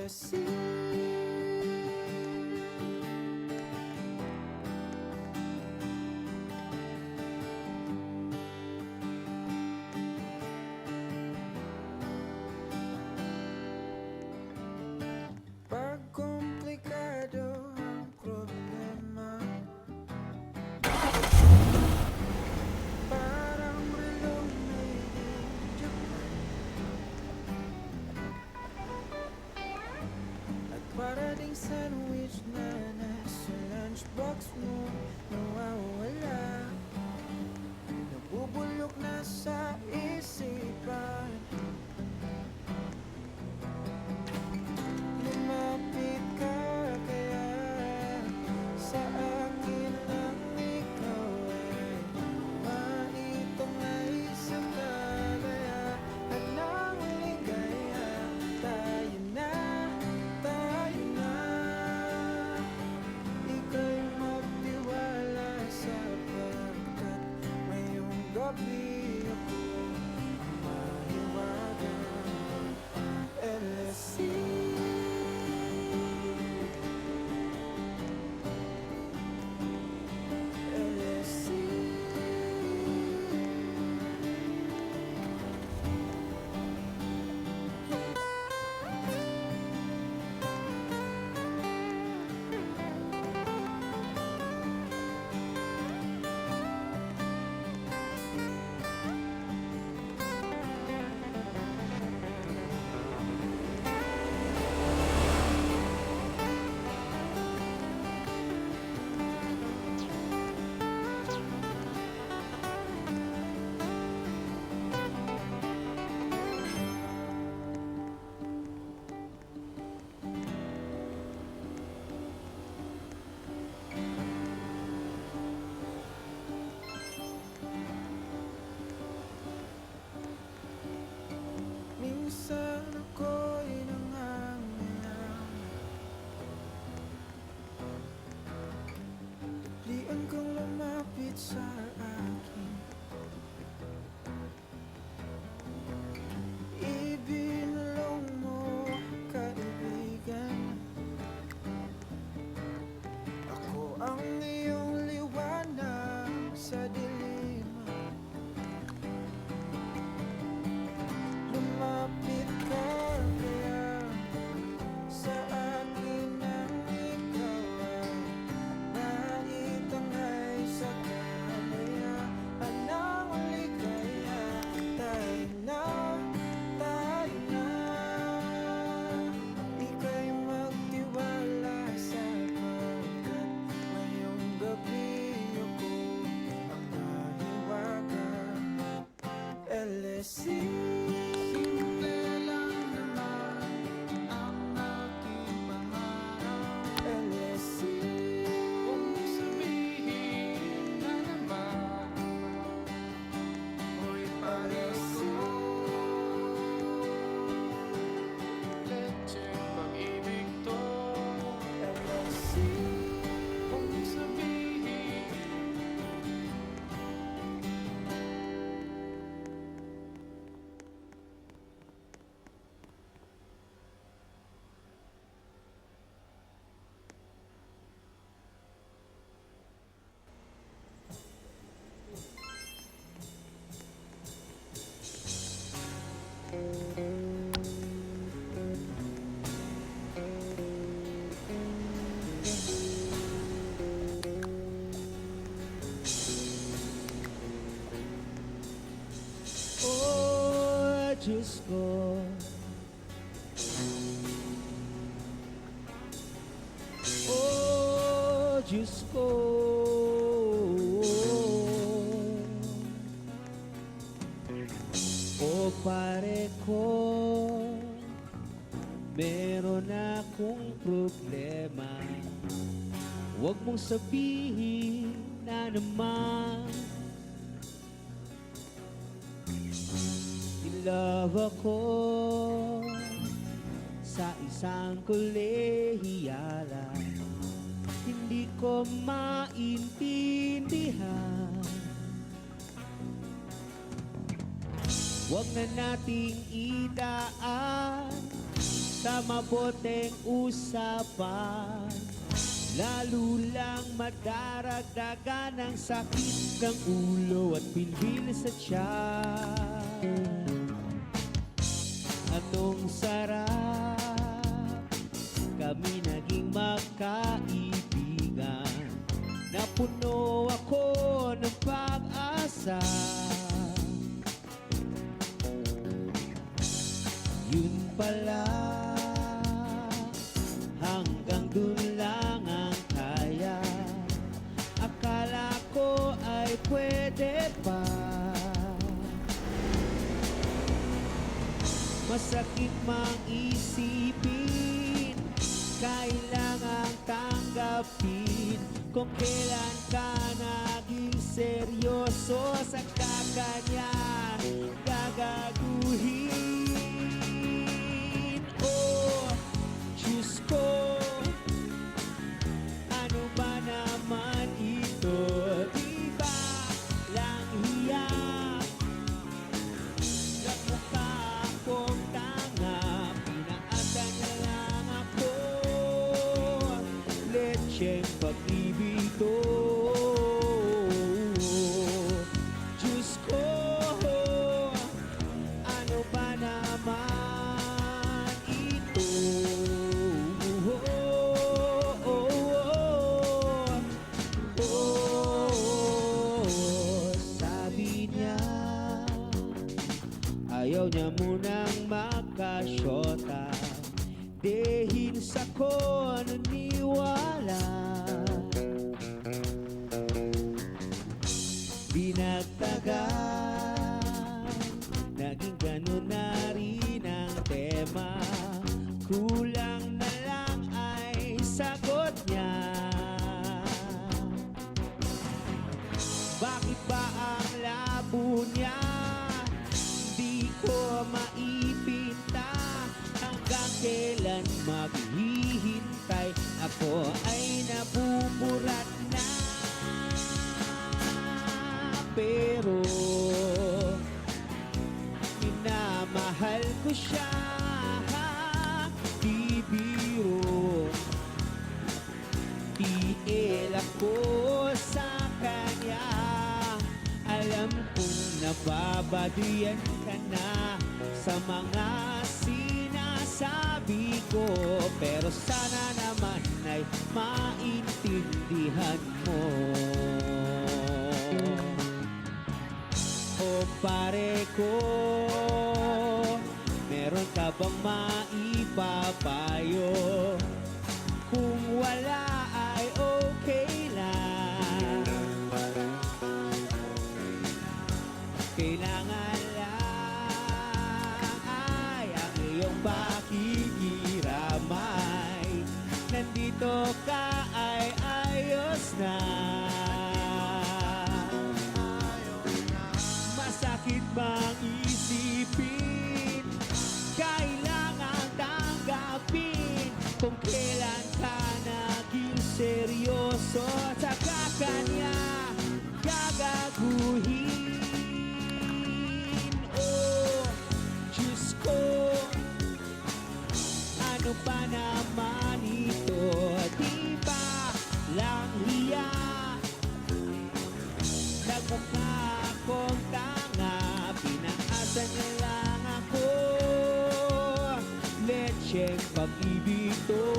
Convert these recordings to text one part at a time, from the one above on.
LSC. Pag komplikado ang problema, parang relong may higit, at para ding sandwich na nasa lunchbox mo, nawawala, nabubulok na sa isipan. Lumapit ka kaya sa akin ang ikaw ay maitongay sa kalayahan ng ligaya. Tayo na, ika'y magtiwala sapagkat ngayong gabi ako mahiwagan. LSC. Minsan ako'y nangangailangan, lian kang lumapit sa akin, ibinulong mo kaibigan. Ako ang iyong liwanag sa dilim. Lumapit ka kaya sa akin ang ikaw ay naitangay sa kalayahan ng ligaya. Tayo na, ika'y magtiwala sapagkat ngayong gabi ako ang mahiwagan. LSC. Oh, Diyos ko, oh, Diyos ko, oh, pare ko, meron akong problema. Huwag mong sabihin na naman love ako sa isang kolehiyala. Hindi ko maintindihan. Huwag na nating idaan sa maboteng usapan. Lalo lang madaragdagan ang sakit ng ulo at pilbil sa tiyan. Anong sarap kami naging magkaibigan. Napuno ako ng pag-asa. Yun pala, hanggang dun lang ang kaya. Akala ko ay pwede pa. Masakit mang isipin, kailangang tanggapin. Kung kailan ka naging seryoso sa kakanya, gagaguhin. Oh, Diyos ko, ano ba naman ito? Di ba lang hiya? Nagmukha akong tanga, pinaasa niya lang ako. Lecheng pag-ibig to. Diyos ko, ano ba naman ito? Sabi niya, ayaw niya munang makasyota. Dahil sa ko naniniwala. Binagtagan, naging ganun na rin ang tema. Kulang na lang ay sagot niya. Bakit ba ang labo niya? Di ko maipinta. Hanggang kailan maghihintay? Ako ay nabuburat na. Pero minamahal ko siya. Bibiro, tiil ako sa kanya. Alam kong nababaduyan ka na sa mga sinasabi ko, pero sana naman ay maintindihan mo. O pare ko, meron ka bang maipapayo? Kung wala ay okay lang. Kailangan lang ay ang iyong pakikiramay. Nandito ka ay ayos na. Masakit bang isipin, kailangan tanggapin. Kung kailan ka naging seryoso sa kakanya, gagaguhin. Oh, Diyos ko, ano pa naman ito? Di ba lang hiya? Nagmukha akong tanga, pinaasa niya lang ako. Lecheng pag-ibig to.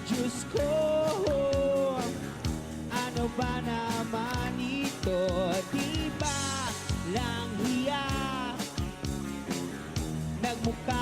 Diyos ko, ano ba naman ito? Di ba lang hiya? Nagmukha